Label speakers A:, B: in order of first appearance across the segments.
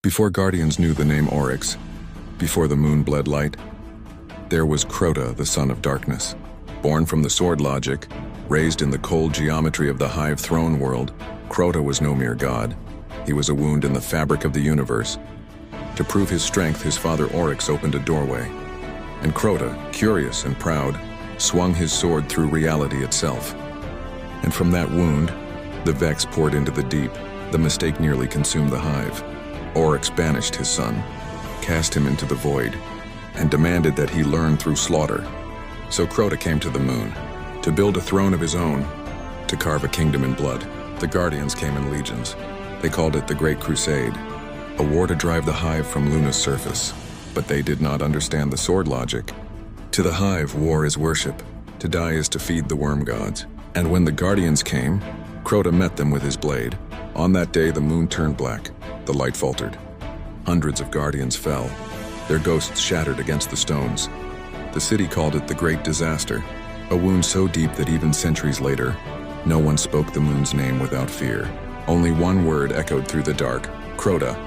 A: Before Guardians knew the name Oryx, before the moon bled light, there was Crota, the son of darkness. Born from the sword logic, raised in the cold geometry of the Hive throne world, Crota was no mere god. He was a wound in the fabric of the universe. To prove his strength, his father Oryx opened a doorway. And Crota, curious and proud, swung his sword through reality itself. And from that wound, the Vex poured into the deep. The mistake nearly consumed the Hive. Oryx banished his son, cast him into the void, and demanded that he learn through slaughter. So Crota came to the moon, to build a throne of his own, to carve a kingdom in blood. The Guardians came in legions. They called it the Great Crusade, a war to drive the Hive from Luna's surface. But they did not understand the sword logic. To the Hive, war is worship. To die is to feed the worm gods. And when the Guardians came, Crota met them with his blade. On that day, the moon turned black. The light faltered. Hundreds of Guardians fell. Their ghosts shattered against the stones. The city called it the Great Disaster, a wound so deep that even centuries later, no one spoke the moon's name without fear. Only one word echoed through the dark: Crota.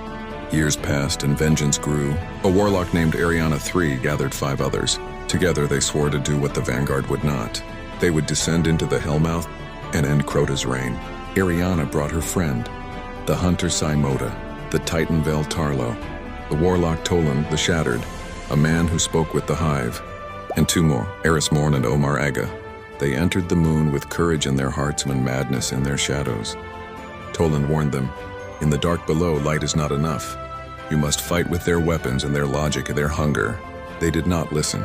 A: Years passed and vengeance grew. A warlock named Ariana III gathered 5 others. Together they swore to do what the Vanguard would not. They would descend into the Hellmouth and end Crota's reign. Ariana brought her friend, the hunter Simoda, the Titan Vel Tarlo, the warlock Tolan the Shattered, a man who spoke with the Hive, and 2 more, Eris Morn and Omar Aga. They entered the moon with courage in their hearts and madness in their shadows. Tolan warned them, in the dark below, light is not enough. You must fight with their weapons and their logic and their hunger. They did not listen.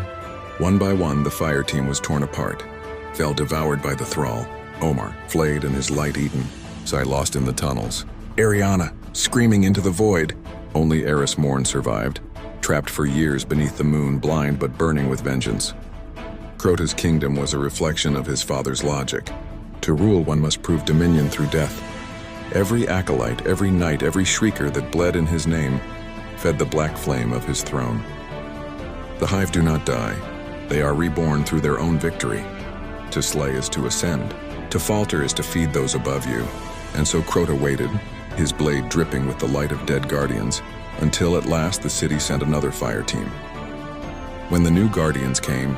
A: One by one, the fire team was torn apart. Vel devoured by the thrall. Omar, flayed and his light eaten. Sai lost in the tunnels. Ariana, screaming into the void. Only Eris Morn survived, trapped for years beneath the moon, blind but burning with vengeance. Crota's kingdom was a reflection of his father's logic. To rule, one must prove dominion through death. Every acolyte, every knight, every shrieker that bled in his name fed the black flame of his throne. The Hive do not die. They are reborn through their own victory. To slay is to ascend. To falter is to feed those above you. And so Crota waited, his blade dripping with the light of dead Guardians, until at last the city sent another fire team. When the new Guardians came,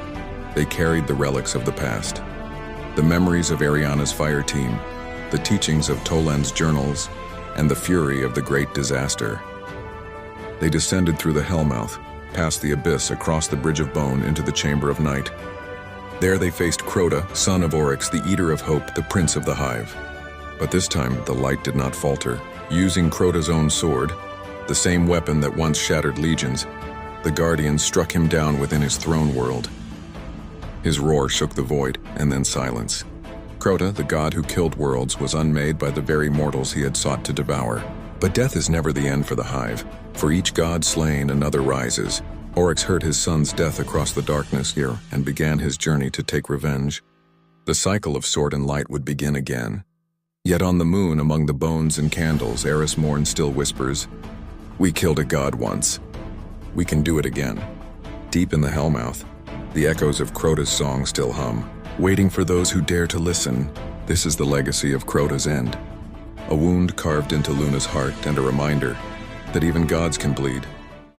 A: they carried the relics of the past. The memories of Ariana's fire team, the teachings of Tolan's journals, and the fury of the Great Disaster. They descended through the Hellmouth, past the abyss, across the Bridge of Bone into the Chamber of Night. There they faced Crota, son of Oryx, the Eater of Hope, the Prince of the Hive. But this time, the light did not falter. Using Crota's own sword, the same weapon that once shattered legions, the Guardians struck him down within his throne world. His roar shook the void, and then silence. Crota, the god who killed worlds, was unmade by the very mortals he had sought to devour. But death is never the end for the Hive. For each god slain, another rises. Oryx heard his son's death across the darkness here and began his journey to take revenge. The cycle of sword and light would begin again. Yet on the moon, among the bones and candles, Eris Morn still whispers, "We killed a god once. We can do it again." Deep in the Hellmouth, the echoes of Crota's song still hum. Waiting for those who dare to listen, this is the legacy of Crota's end. A wound carved into Luna's heart and a reminder that even gods can bleed.